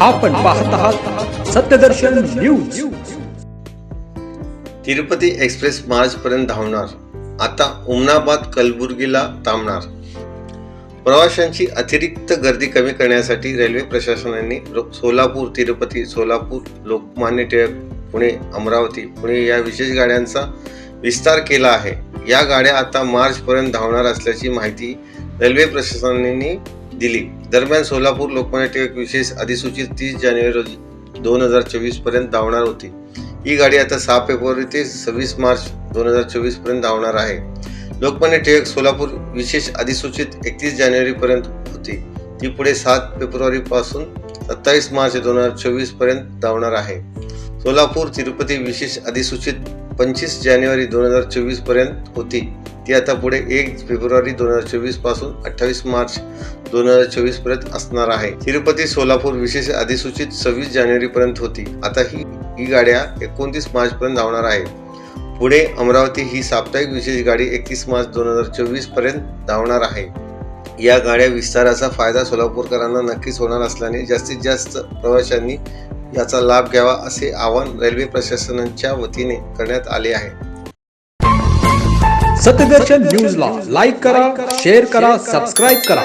आपण पाहत आहात सत्यदर्शन न्यूज। तिरुपती एक्सप्रेस मार्च पर्यंत धावणार, आता उमनाबाद कलबुर्गीला थांबणार। प्रवाशांची अतिरिक्त गर्दी कमी करण्यासाठी रेल्वे प्रशासनाने सोलापूर तिरुपती, सोलापूर लोकमान्य टिळक, पुणे अमरावती, पुणे या विशेष गाड्यांचा विस्तार केला आहे। या गाड्या आता मार्च पर्यंत धावणार असल्याची माहिती रेल्वे प्रशासनाने दिली। दरम्यान सोलापूर लोकमान्य टिळक विशेष अधिसूचित 30 जानेवारी रोजी 2024 पर्यंत धावणार होती। ही गाडी आता 6 फेब्रुवारी ते 26 मार्च 2024 पर्यंत धावणार आहे। लोकमान्य टिळक सोलापूर विशेष अधिसूचित 31 जानेवारी पर्यंत होती, ती पुढे 7 फेब्रुवारी पासून 27 मार्च 2024 पर्यंत धावणार आहे। सोलापूर तिरुपती विशेष अधिसूचित 25 जानेवारी 2024 पर्यंत होती, ती आता पुढे 1 फेब्रुवारी 2024 पासून 28 मार्च 2024 पर्यंत असणार आहे। तिरुपती सोलापूर विशेष अधिसूचित 26 जानेवारी पर्यंत होती, आता ही गाड्या 29 मार्च पर्यंत धावणार आहे। पुढे अमरावती ही साप्ताहिक विशेष गाडी 31 मार्च 2024 पर्यंत धावणार आहे। या गाड्या विस्ताराचा फायदा सोलापूरकरांना नक्कीच होणार असल्याने जास्तीत जास्त प्रवाशांनी याचा लाभ घ्यावा असे आवाहन रेल्वे प्रशासनाच्या वतीने करण्यात आले आहे। सत्यदर्शन न्यूजला लाईक करा, शेअर करा, सबस्क्राईब करा।